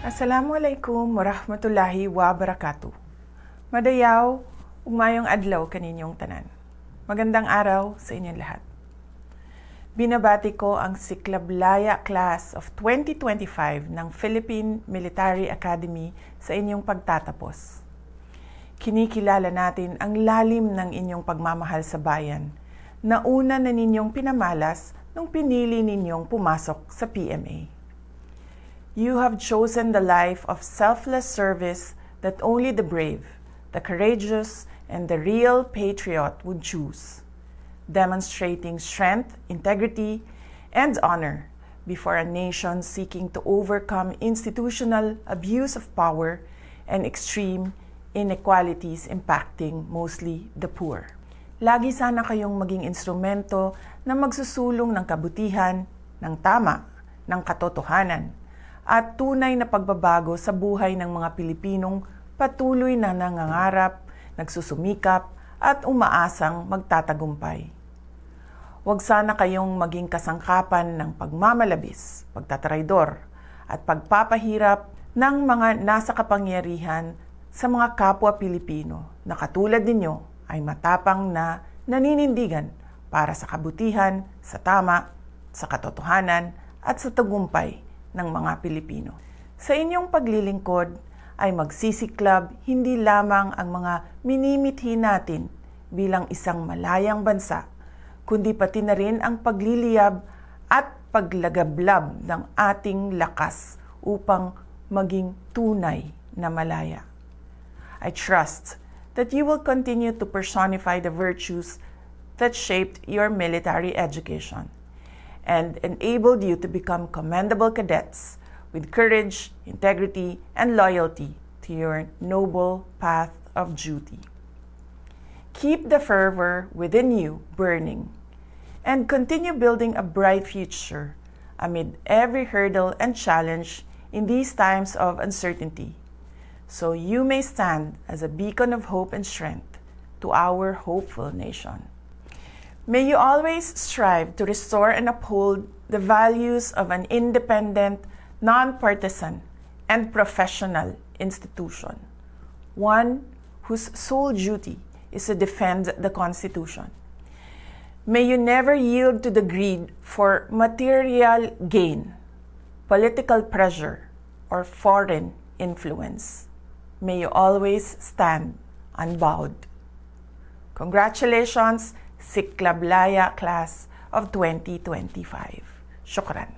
Assalamualaikum warahmatullahi wabarakatuh. Madayaw, ugmayong adlaw kaninyong tanan. Magandang araw sa inyong lahat. Binabati ko ang Siklablaya Class of 2025 ng Philippine Military Academy sa inyong pagtatapos. Kinikilala natin ang lalim ng inyong pagmamahal sa bayan na una na ninyong pinamalas nung pinili ninyong pumasok sa PMA. You have chosen the life of selfless service that only the brave, the courageous, and the real patriot would choose, demonstrating strength, integrity, and honor before a nation seeking to overcome institutional abuse of power and extreme inequalities impacting mostly the poor. Lagi sana kayong maging instrumento na magsusulong ng kabutihan, ng tama, ng katotohanan, at tunay na pagbabago sa buhay ng mga Pilipinong patuloy na nangangarap, nagsusumikap, at umaasang magtatagumpay. Huwag sana kayong maging kasangkapan ng pagmamalabis, pagtatraidor, at pagpapahirap ng mga nasa kapangyarihan sa mga kapwa Pilipino na katulad ninyo ay matapang na naninindigan para sa kabutihan, sa tama, sa katotohanan, at sa tagumpay ng mga Pilipino. Sa inyong paglilingkod ay magsisiklab hindi lamang ang mga minimithi natin bilang isang malayang bansa, kundi pati na rin ang pagliliyab at paglagablab ng ating lakas upang maging tunay na malaya. I trust that you will continue to personify the virtues that shaped your military education and enabled you to become commendable cadets with courage, integrity, and loyalty to your noble path of duty. Keep the fervor within you burning and continue building a bright future amid every hurdle and challenge in these times of uncertainty, so you may stand as a beacon of hope and strength to our hopeful nation. May you always strive to restore and uphold the values of an independent, non-partisan, and professional institution, one whose sole duty is to defend the Constitution. May you never yield to the greed for material gain, political pressure, or foreign influence. May you always stand unbowed. Congratulations, Siklablaya Class of 2025. Shukran.